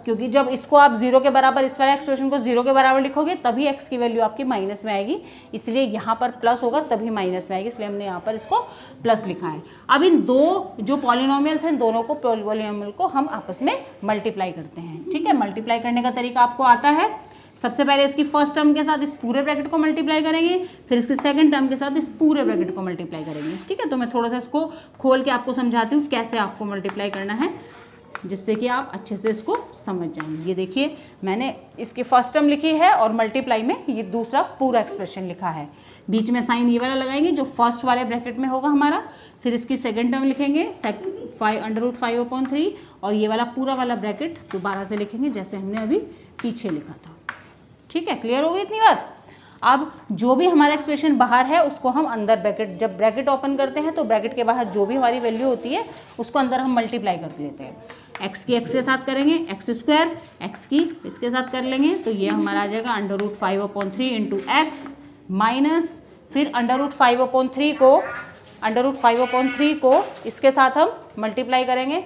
क्योंकि जब इसको आप 0 के बराबर, इस वाले एक्सप्रेशन को 0 के बराबर लिखोगे तभी x की वैल्यू आपकी माइनस में आएगी, इसलिए यहाँ पर प्लस होगा तभी माइनस में आएगी, इसलिए हमने यहाँ पर इसको प्लस लिखा है। अब इन 2 जो पॉलिनोमियल्स हैं, दोनों को पॉलिनोमियल को हम आपस में मल्टीप्लाई करते हैं। ठीक है, मल्टीप्लाई करने का तरीका आपको आता है। सबसे पहले इसकी फर्स्ट टर्म के साथ इस पूरे ब्रैकेट को मल्टीप्लाई करेंगे, फिर इसकी सेकंड टर्म के साथ इस पूरे ब्रैकेट को मल्टीप्लाई करेंगे। ठीक है, तो मैं थोड़ा सा इसको खोल के आपको समझाती हूँ कैसे आपको मल्टीप्लाई करना है। जिससे कि आप अच्छे से इसको समझ जाएंगे। ये देखिए मैंने इसकी फर्स्ट टर्म लिखी है और मल्टीप्लाई में ये दूसरा पूरा एक्सप्रेशन लिखा है। बीच में साइन ये वाला लगाएंगे जो फर्स्ट वाले ब्रैकेट में होगा हमारा, फिर इसकी सेकंड टर्म लिखेंगे √5/3 और ये वाला पूरा वाला ब्रैकेट दोबारा से लिखेंगे जैसे हमने अभी पीछे लिखा था। ठीक है, क्लियर हो गई इतनी बात। अब जो भी हमारा एक्सप्रेशन बाहर है उसको हम अंदर ब्रैकेट, जब ब्रैकेट ओपन करते हैं तो ब्रैकेट के बाहर जो भी हमारी वैल्यू होती है उसको अंदर हम मल्टीप्लाई कर लेते हैं। एक्स की एक्स के साथ करेंगे x², एक्स की इसके साथ कर लेंगे तो ये हमारा आ जाएगा √5/3 इंटू एक्स माइनस, फिर √5/3 को इसके साथ हम मल्टीप्लाई करेंगे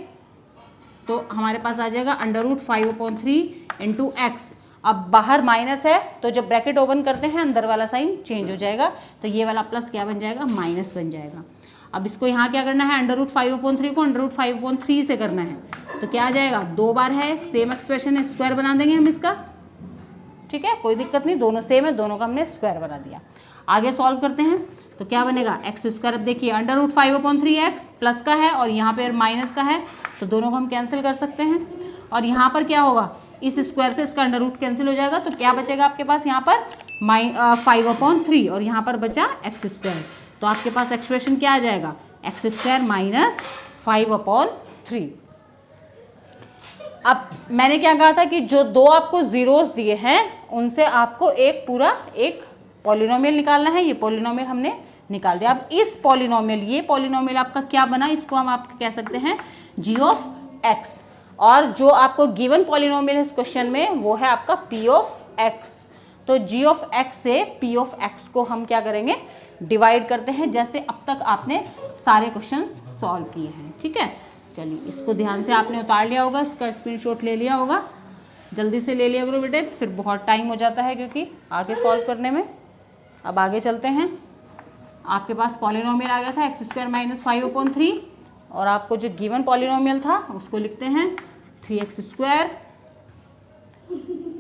तो हमारे पास आ जाएगा √5/3 इंटू एक्स। अब बाहर माइनस है तो जब ब्रैकेट ओपन करते हैं अंदर वाला साइन चेंज हो जाएगा तो ये वाला प्लस क्या बन जाएगा, माइनस बन जाएगा। अब इसको यहाँ क्या करना है, √5/3 को √5/3 से करना है तो क्या आ जाएगा, 2 बार है, सेम एक्सप्रेशन है, स्क्वायर बना देंगे हम इसका। ठीक है, कोई दिक्कत नहीं, दोनों सेम है, दोनों का हमने स्क्वायर बना दिया। आगे सॉल्व करते हैं तो क्या बनेगा, x²। अब देखिए √5/3x प्लस का है और यहाँ पे माइनस का है तो दोनों को हम कैंसिल कर सकते हैं। और यहाँ पर क्या होगा, इस स्क्वायर से इसका अंडर रूट कैंसिल हो जाएगा तो क्या बचेगा आपके पास यहाँ पर 5/3 और यहाँ पर बचा x²। तो आपके पास एक्सप्रेशन क्या आ जाएगा, x² माइनस 5/3। अब मैंने क्या कहा था कि जो दो आपको जीरोस दिए हैं उनसे आपको एक पूरा एक पॉलिनोमियल निकालना है। ये पॉलिनोमियल हमने निकाल दिया। अब इस पॉलिनोमियल, ये पॉलिनोमियल आपका क्या बना, इसको हम आपको कह सकते हैं g(x) और जो आपको गिवन पॉलिनोमियल है इस क्वेश्चन में वो है आपका p(x). तो g(x) से p(x) को हम क्या करेंगे, डिवाइड करते हैं जैसे अब तक आपने सारे क्वेश्चंस सॉल्व किए हैं। ठीक है, चलिए इसको ध्यान से आपने उतार लिया होगा, इसका स्क्रीनशॉट ले लिया होगा, जल्दी से ले लिया करो बेटे, फिर बहुत टाइम हो जाता है क्योंकि आगे सॉल्व करने में। अब आगे चलते हैं, आपके पास पॉलिनोमियल आ गया था x² माइनस 5/3 और आपको जो गिवन पॉलिनोमियल था उसको लिखते हैं 3x²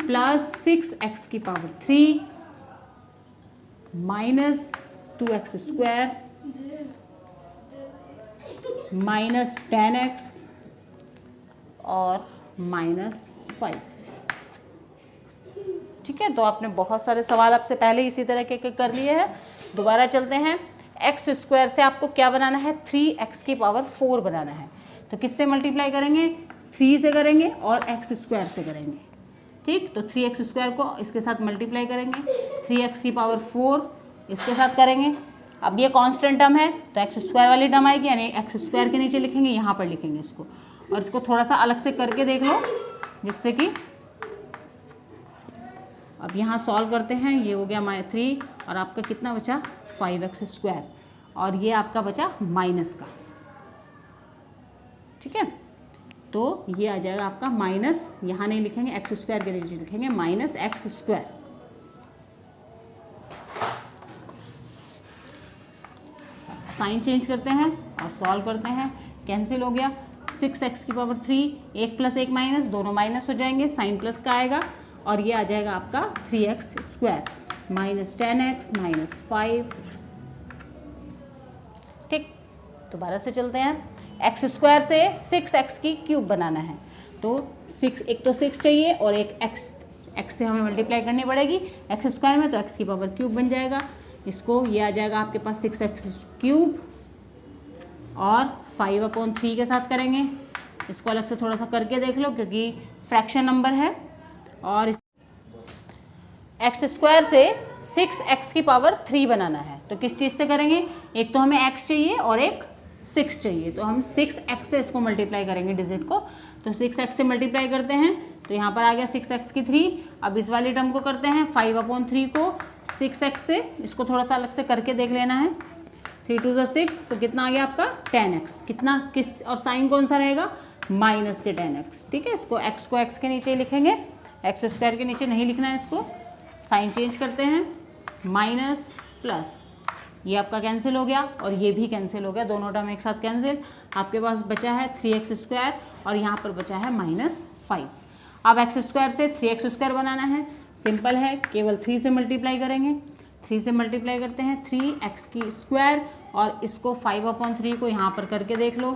plus 6x³ minus 2x² minus 10x और माइनस 5। ठीक है, तो आपने बहुत सारे सवाल आपसे पहले इसी तरह के कर लिए हैं। दोबारा चलते हैं, x² से आपको क्या बनाना है, 3x⁴ बनाना है। तो किससे मल्टीप्लाई करेंगे, 3 से करेंगे और x² से करेंगे। ठीक, तो 3x² को इसके साथ मल्टीप्लाई करेंगे, 3x⁴ इसके साथ करेंगे। अब ये कांस्टेंट टर्म है तो x² वाली टर्म आएगी, यानी x² के नीचे लिखेंगे, यहाँ पर लिखेंगे इसको, और इसको थोड़ा सा अलग से करके देख लो जिससे कि अब यहाँ सॉल्व करते हैं। ये हो गया -3 और आपका कितना बचा 5x² और ये आपका बचा माइनस का। ठीक है, तो ये आ जाएगा आपका माइनस, यहाँ नहीं लिखेंगे, x² के नीचे लिखेंगे -x²। साइन चेंज करते हैं और सॉल्व करते हैं, कैंसिल हो गया, 6x⁴, 1 + 1 माइनस, दोनों माइनस हो जाएंगे, साइन प्लस का आएगा और ये आ जाएगा आपका 3x² माइनस 10x माइनस 5। ठीक, दोबारा से चलते हैं, x² से 6x³ बनाना है तो 6, एक तो 6 चाहिए और एक x से हमें मल्टीप्लाई करनी पड़ेगी x² में, तो x³ बन जाएगा। इसको ये आ जाएगा आपके पास 6x³ और 5/3 के साथ करेंगे। इसको अलग से थोड़ा सा करके देख लो क्योंकि फ्रैक्शन नंबर है। और x² से 6x⁴ बनाना है तो किस चीज़ से करेंगे, एक तो हमें x चाहिए और एक 6 चाहिए, तो हम 6x से इसको मल्टीप्लाई करेंगे डिजिट को। तो 6x से मल्टीप्लाई करते हैं तो यहाँ पर आ गया 6x³। अब इस वाली टर्म को करते हैं 5/3 को 6x से, इसको थोड़ा सा अलग से करके देख लेना है, 3 × 2 = 6 तो कितना आ गया आपका 10x। कितना, किस, और साइन कौन सा रहेगा, माइनस के 10x। ठीक है, इसको x को x के नीचे लिखेंगे, x² के नीचे नहीं लिखना है इसको। साइन चेंज करते हैं, माइनस प्लस, ये आपका कैंसिल हो गया और ये भी कैंसिल हो गया, दोनों टर्म एक साथ कैंसिल। आपके पास बचा है 3x² और यहाँ पर बचा है -5। अब x² से 3x² बनाना है, सिंपल है, केवल 3 से मल्टीप्लाई करेंगे। 3 से मल्टीप्लाई करते हैं 3x² और इसको 5/3 को यहाँ पर करके देख लो,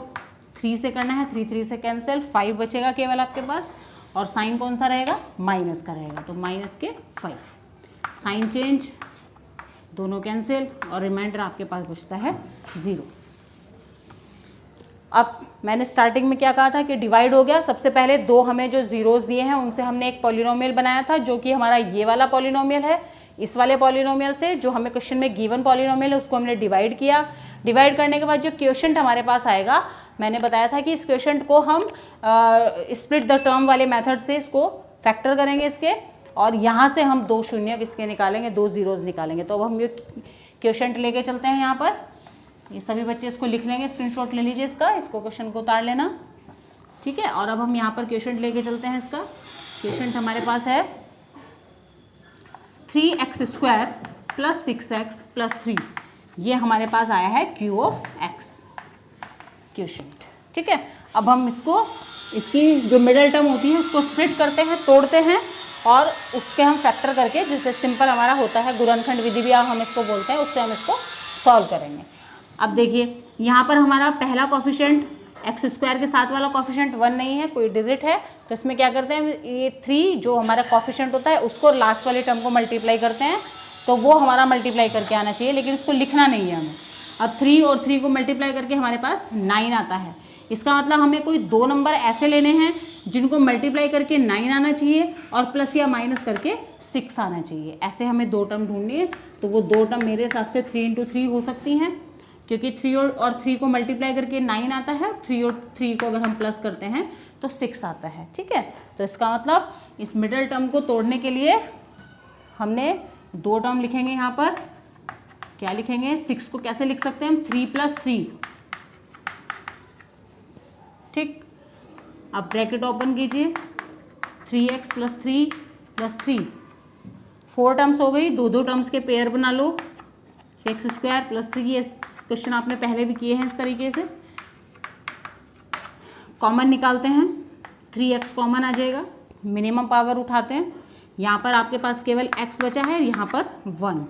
3 से करना है, 3 3 से कैंसिल, 5 बचेगा केवल आपके पास, और साइन कौन सा रहेगा, माइनस का रहेगा, तो माइनस के 5, साइन चेंज, दोनों कैंसिल, और रिमाइंडर आपके पास बचता है 0। अब मैंने स्टार्टिंग में क्या कहा था कि डिवाइड हो गया। सबसे पहले दो हमें जो जीरोस दिए हैं उनसे हमने एक पॉलिनोमियल बनाया था, जो कि हमारा ये वाला पॉलिनोमियल है। इस वाले पॉलिनोमियल से जो हमें क्वेश्चन में गिवन पॉलिनोमियल है उसको हमने डिवाइड किया। डिवाइड करने के बाद जो क्वोशिएंट हमारे पास आएगा, मैंने बताया था कि इस क्वोशिएंट को हम स्प्लिट द टर्म वाले मेथड से इसको फैक्टर करेंगे इसके, और यहाँ से हम 2 शून्य इसके निकालेंगे, 2 जीरोस निकालेंगे। तो अब हम ये क्वोशिएंट लेके चलते हैं यहाँ पर। ये सभी बच्चे इसको लिख लेंगे, स्क्रीनशॉट ले लीजिए इसको क्वेश्चन को उतार लेना, ठीक है। और अब हम यहाँ पर क्वोशिएंट लेके चलते हैं। इसका क्वोशिएंट हमारे पास है 3x² + 6x + 3, ये हमारे पास आया है Q ऑफ x क्वोशिएंट, ठीक है। अब हम इसकी जो मिडल टर्म होती है उसको स्प्लिट करते हैं, तोड़ते हैं, और उसके हम फैक्टर करके, जैसे सिंपल हमारा होता है गुणनखंड विधि भी हम इसको बोलते हैं, उससे हम इसको सॉल्व करेंगे। अब देखिए यहाँ पर हमारा पहला कोफिशिएंट x² के साथ वाला कोफिशिएंट 1 नहीं है, कोई डिजिट है, तो इसमें क्या करते हैं, ये 3 जो हमारा कोफिशिएंट होता है उसको लास्ट वाले टर्म को मल्टीप्लाई करते हैं, तो वो हमारा मल्टीप्लाई करके आना चाहिए, लेकिन इसको लिखना नहीं है हमें। अब 3 और 3 को मल्टीप्लाई करके हमारे पास 9 आता है। इसका मतलब हमें कोई 2 नंबर ऐसे लेने हैं जिनको मल्टीप्लाई करके 9 आना चाहिए और प्लस या माइनस करके 6 आना चाहिए। ऐसे हमें 2 टर्म ढूंढनी है, तो वो 2 टर्म मेरे हिसाब से 3 × 3 हो सकती हैं, क्योंकि 3 और 3 को मल्टीप्लाई करके 9 आता है, 3 और 3 को अगर हम प्लस करते हैं तो 6 आता है, ठीक है। तो इसका मतलब इस मिडल टर्म को तोड़ने के लिए हमने 2 टर्म लिखेंगे यहाँ पर। क्या लिखेंगे, 6 को कैसे लिख सकते हैं हम, 3 + 3, ठीक। अब ब्रैकेट ओपन कीजिए, 3x + 3 + 3, 4 टर्म्स हो गई, 2 टर्म्स के पेयर बना लो, x² + 3। ये क्वेश्चन आपने पहले भी किए हैं इस तरीके से। कॉमन निकालते हैं, 3x कॉमन आ जाएगा, मिनिमम पावर उठाते हैं, यहाँ पर आपके पास केवल x बचा है, यहाँ पर 1,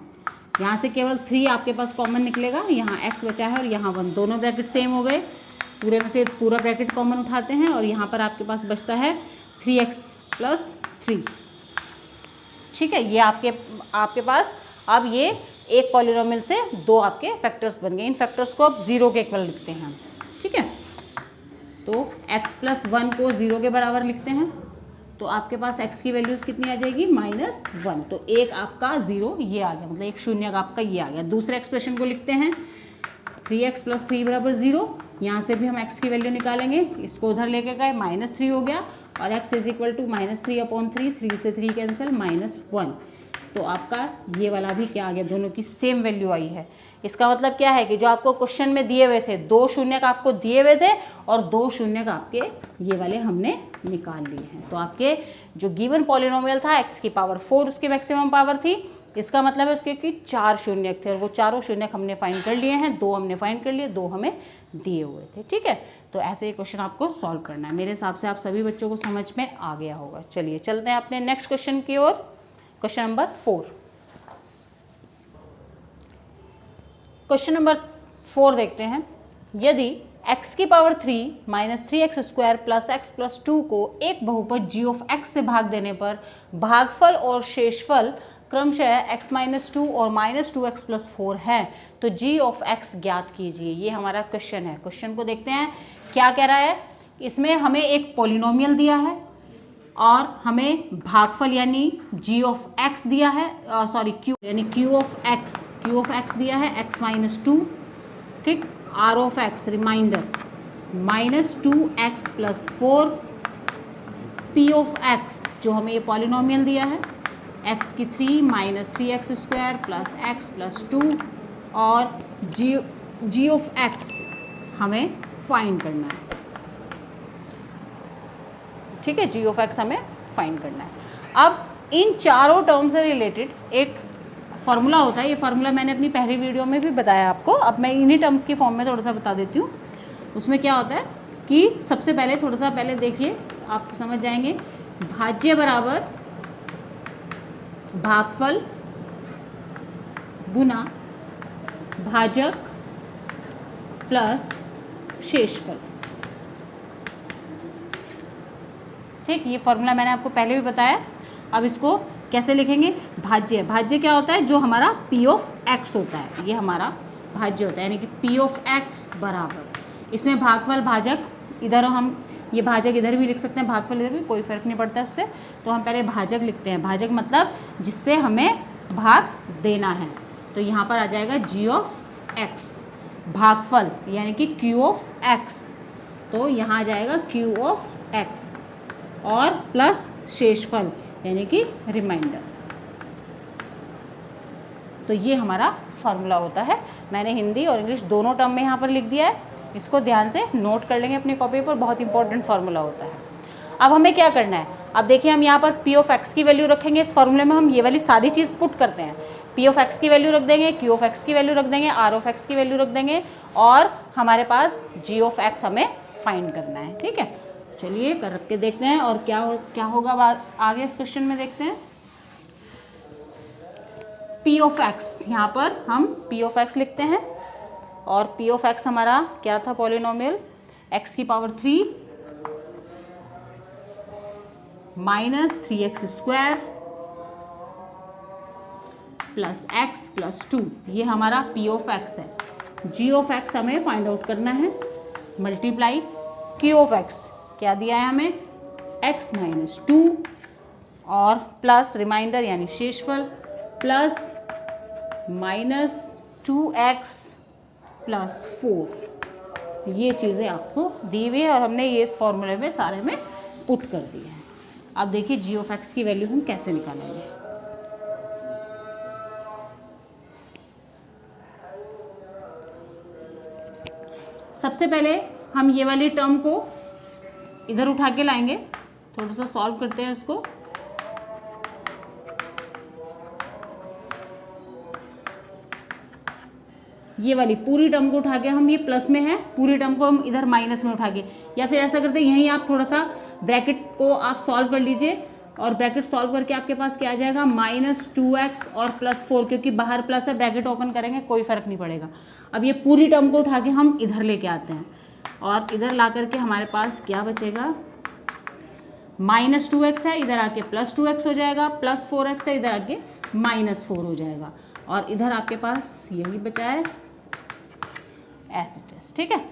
यहाँ से केवल 3 आपके पास कॉमन निकलेगा, यहाँ x बचा है और यहाँ 1, दोनों ब्रैकेट सेम हो गए, पूरे में से पूरा ब्रैकेट कॉमन उठाते हैं, और यहाँ पर आपके पास बचता है 3x + 3, ठीक है। ये आपके पास अब ये एक पॉलिनोमियल से 2 आपके फैक्टर्स बन गए। इन फैक्टर्स को अब 0 के इक्वल लिखते हैं हम, ठीक है। तो x + 1 को 0 के बराबर लिखते हैं, तो आपके पास x की वैल्यूज़ कितनी आ जाएगी, -1, तो एक आपका 0 ये आ गया, मतलब एक शून्य का आपका ये आ गया। दूसरे एक्सप्रेशन को लिखते हैं, 3x + 3 = 0, यहाँ से भी हम x की वैल्यू निकालेंगे, इसको उधर लेके गए, -3 हो गया, और x = -3/3, 3 से 3 कैंसिल, -1, तो आपका ये वाला भी क्या आ गया, दोनों की सेम वैल्यू आई है। इसका मतलब क्या है कि जो आपको क्वेश्चन में दिए हुए थे, 2 शून्य का आपको दिए हुए थे और 2 शून्य का आपके ये वाले हमने निकाल लिए हैं। तो आपके जो गिवन पॉलिनोमियल था x⁴ उसकी मैक्सिमम पावर थी, इसका मतलब है उसके कि 4 शून्य थे, और वो चारों शून्य हमने फाइंड कर लिए हैं, 2 हमने फाइंड कर लिए, 2 हमें दिए हुए थे, ठीक है। तो ऐसे ही क्वेश्चन आपको सॉल्व करना है। मेरे हिसाब से आप सभी बच्चों को समझ में आ गया होगा। चलिए चलते हैं अपने नेक्स्ट क्वेश्चन की ओर। Question number 4। क्वेश्चन नंबर 4 देखते हैं। यदि x⁴ - 3x² + x + 2 को एक बहुपद g ऑफ x से भाग देने पर भागफल और शेषफल क्रमशः x - 2 और -2x + 4 है, तो g ऑफ x ज्ञात कीजिए। ये हमारा क्वेश्चन है। क्वेश्चन को देखते हैं क्या कह रहा है। इसमें हमें एक पॉलिनोमियल दिया है और हमें भागफल यानी g ऑफ x दिया है, सॉरी q यानी q ऑफ x दिया है, x - 2, ठीक। r of x remainder -2x + 4, p of x जो हमें ये पॉलिनोमियल दिया है x की 3 - 3x² + x + 2, और g ऑफ x हमें फाइंड करना है, ठीक है। g ऑफ x हमें फाइंड करना है। अब इन चारों टर्म से रिलेटेड एक फार्मूला होता है, ये फार्मूला मैंने अपनी पहली वीडियो में भी बताया आपको, अब मैं इन्हीं टर्म्स की फॉर्म में थोड़ा सा बता देती हूँ। उसमें क्या होता है कि सबसे पहले थोड़ा सा पहले देखिए, आप समझ जाएंगे। भाज्य बराबर भागफल गुना भाजक प्लस शेषफल, ठीक, ये फॉर्मूला मैंने आपको पहले भी बताया। अब इसको कैसे लिखेंगे? भाज्य। भाज्य क्या होता है? जो हमारा पी ऑफ एक्स होता है, ये हमारा भाज्य होता है, यानी कि पी ऑफ एक्स बराबर, इसमें भागफल भाजक, इधर हम ये भाजक इधर भी लिख सकते हैं, भागफल इधर भी, कोई फर्क नहीं पड़ता उससे। तो हम पहले भाजक लिखते हैं। भाजक मतलब जिससे हमें भाग देना है, तो यहाँ पर आ जाएगा जी ऑफ एक्स। भागफल यानी कि क्यू ऑफ एक्स, तो यहाँ आ जाएगा क्यू ऑफ एक्स, और प्लस शेषफल यानी कि रिमाइंडर। तो ये हमारा फॉर्मूला होता है। मैंने हिंदी और इंग्लिश दोनों टर्म में यहाँ पर लिख दिया है, इसको ध्यान से नोट कर लेंगे अपनी कॉपी पर, बहुत इंपॉर्टेंट फार्मूला होता है। अब हमें क्या करना है? अब देखिए, हम यहाँ पर पी ऑफ एक्स की वैल्यू रखेंगे। इस फॉर्मूले में हम ये वाली सारी चीज़ पुट करते हैं। पी ऑफ एक्स की वैल्यू रख देंगे, क्यू ऑफ एक्स की वैल्यू रख देंगे, आर ऑफ एक्स की वैल्यू रख देंगे, और हमारे पास जी ऑफ एक्स हमें फाइंड करना है। ठीक है, चलिए कर रख के देखते हैं, और क्या होगा आगे इस क्वेश्चन में देखते हैं। पी ऑफ एक्स, यहाँ पर हम पी ऑफ एक्स लिखते हैं, और पी ऑफ एक्स हमारा क्या था? पॉलिनोमियल एक्स की power 3 minus 3x square plus x plus 2, ये हमारा पी ऑफ एक्स है। जी ऑफ एक्स हमें फाइंड आउट करना है, मल्टीप्लाई क्यू ऑफ एक्स क्या दिया है हमें? x माइनस 2, और प्लस रिमाइंडर यानी शेषफल प्लस माइनस 2x प्लस 4। ये चीज़ें आपको दी हुई है, और हमने ये इस फॉर्मूले में सारे में पुट कर दी है। अब देखिए जी ऑफ एक्स की वैल्यू हम कैसे निकालेंगे। सबसे पहले हम ये वाली टर्म को इधर उठा के लाएंगे, थोड़ा सा सॉल्व करते हैं उसको। ये वाली पूरी टर्म को उठा के, हम ये प्लस में है, पूरी टर्म को हम इधर माइनस में उठा के, या फिर ऐसा करते हैं, यहीं आप थोड़ा सा ब्रैकेट को आप सॉल्व कर लीजिए, और ब्रैकेट सॉल्व करके आपके पास क्या आ जाएगा? माइनस 2x और प्लस 4, क्योंकि बाहर प्लस है, ब्रैकेट ओपन करेंगे कोई फर्क नहीं पड़ेगा। अब ये पूरी टर्म को उठा के हम इधर लेके आते हैं, और इधर ला करके हमारे पास क्या बचेगा? माइनस 2x है, इधर आके प्लस 2x हो जाएगा, प्लस 4x है, इधर आके माइनस 4 हो जाएगा, और इधर आपके पास यही बचा है एज इट इज। ठीक है,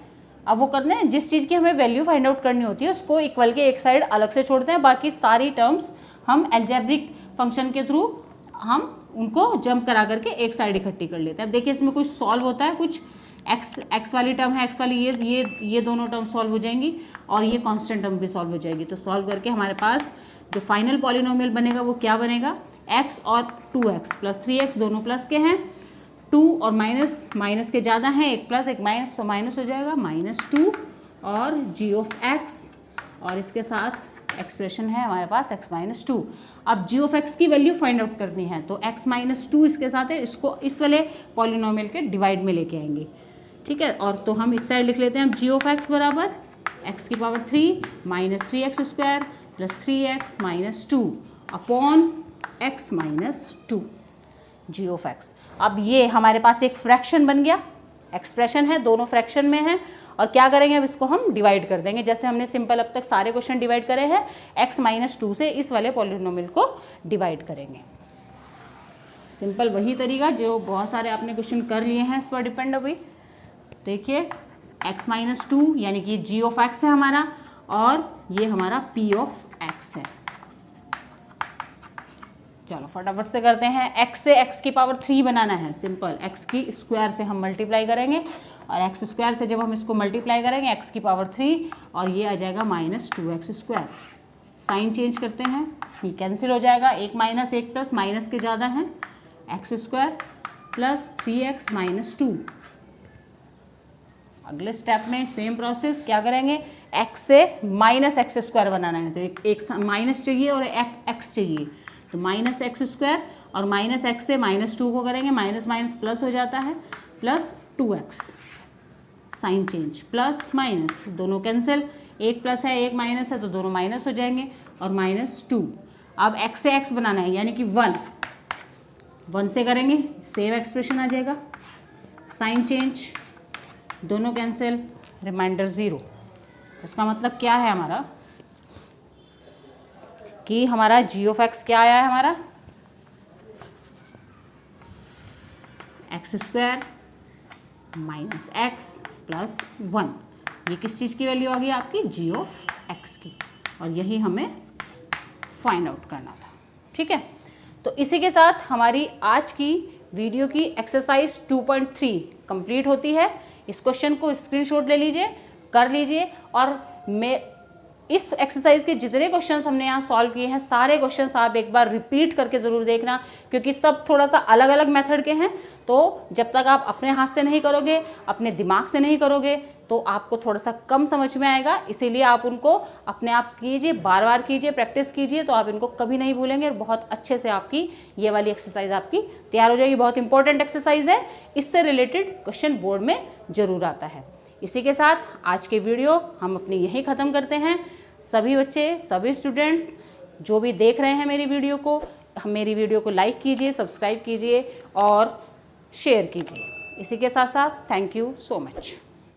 अब वो करते हैं, जिस चीज़ की हमें वैल्यू फाइंड आउट करनी होती है उसको इक्वल के एक साइड अलग से छोड़ते हैं, बाकी सारी टर्म्स हम अलजेब्रिक फंक्शन के थ्रू हम उनको जंप करा करके एक साइड इकट्ठी कर लेते हैं। अब देखिए इसमें कुछ सॉल्व होता है, कुछ एक्स वाली टर्म है, एक्स वाली ये दोनों टर्म सॉल्व हो जाएंगी, और ये कांस्टेंट टर्म भी सॉल्व हो जाएगी। तो सॉल्व करके हमारे पास जो फाइनल पॉलिनोमियल बनेगा वो क्या बनेगा? x और 2x प्लस 3x दोनों प्लस के हैं, 2 और माइनस के ज़्यादा हैं, एक प्लस एक माइनस, तो माइनस हो जाएगा -2 और जी ऑफ एक्स, और इसके साथ एक्सप्रेशन है हमारे पास x माइनस 2। अब जी ऑफ एक्स की वैल्यू फाइंड आउट करनी है, तो x माइनस 2 इसके साथ है, इसको इस वाले पॉलिनोमियल के डिवाइड में लेके आएंगे। ठीक है, और तो हम इस साइड लिख लेते हैं जी ऑफ एक्स बराबर x की power 3 minus 3x square plus 3x minus 2 upon x minus 2 g of x. अब ये हमारे पास एक फ्रैक्शन बन गया, एक्सप्रेशन है, दोनों फ्रैक्शन में है, और क्या करेंगे? अब इसको हम डिवाइड कर देंगे, जैसे हमने सिंपल अब तक सारे क्वेश्चन डिवाइड करे हैं, x माइनस 2 से इस वाले पॉलिनोमियल को डिवाइड करेंगे। सिंपल वही तरीका जो बहुत सारे आपने क्वेश्चन कर लिए हैं, इस पर डिपेंड अभी। देखिए x माइनस 2 यानी कि जी ऑफ एक्स है हमारा, और ये हमारा p ऑफ x है। चलो फटाफट से करते हैं। x से x की पावर 3 बनाना है, सिंपल x की स्क्वायर से हम मल्टीप्लाई करेंगे, और x स्क्वायर से जब हम इसको मल्टीप्लाई करेंगे x की पावर 3, और ये आ जाएगा minus 2x square. Sign change करते हैं, ये कैंसिल हो जाएगा, एक माइनस एक प्लस, माइनस के ज़्यादा हैं, x square plus 3x minus 2। अगले स्टेप में सेम प्रोसेस, क्या करेंगे? x से माइनस एक्स स्क्वायर बनाना है, तो एक माइनस चाहिए और एक x चाहिए, तो माइनस एक्स स्क्वायर और माइनस एक्स से माइनस 2 को करेंगे, माइनस माइनस प्लस हो जाता है, plus 2x। Sign change, plus minus दोनों कैंसिल, एक प्लस है एक माइनस है, तो दोनों माइनस हो जाएंगे, और -2। अब x से x बनाना है, यानी कि 1 से करेंगे, सेम एक्सप्रेशन आ जाएगा। साइन चेंज, दोनों कैंसिल, रिमाइंडर 0। इसका मतलब क्या है हमारा? कि हमारा जी ऑफ एक्स क्या आया है, हमारा x² माइनस एक्स प्लस 1। ये किस चीज़ की वैल्यू आ गई आपकी, जी ऑफ एक्स की, और यही हमें फाइंड आउट करना था। ठीक है, तो इसी के साथ हमारी आज की वीडियो की एक्सरसाइज 2.3 कंप्लीट होती है। इस क्वेश्चन को स्क्रीनशॉट ले लीजिए, कर लीजिए, और मैं इस एक्सरसाइज के जितने क्वेश्चंस हमने यहाँ सॉल्व किए हैं सारे क्वेश्चंस आप एक बार रिपीट करके ज़रूर देखना, क्योंकि सब थोड़ा सा अलग अलग मेथड के हैं। तो जब तक आप अपने हाथ से नहीं करोगे, अपने दिमाग से नहीं करोगे, तो आपको थोड़ा सा कम समझ में आएगा। इसीलिए आप उनको अपने आप कीजिए, बार बार कीजिए, प्रैक्टिस कीजिए, तो आप इनको कभी नहीं भूलेंगे और बहुत अच्छे से आपकी ये वाली एक्सरसाइज आपकी तैयार हो जाएगी। बहुत इंपॉर्टेंट एक्सरसाइज है, इससे रिलेटेड क्वेश्चन बोर्ड में ज़रूर आता है। इसी के साथ आज के वीडियो हम अपनी यहीं ख़त्म करते हैं। सभी बच्चे, सभी स्टूडेंट्स जो भी देख रहे हैं मेरी वीडियो को लाइक कीजिए, सब्सक्राइब कीजिए और शेयर कीजिए। इसी के साथ साथ थैंक यू सो मच।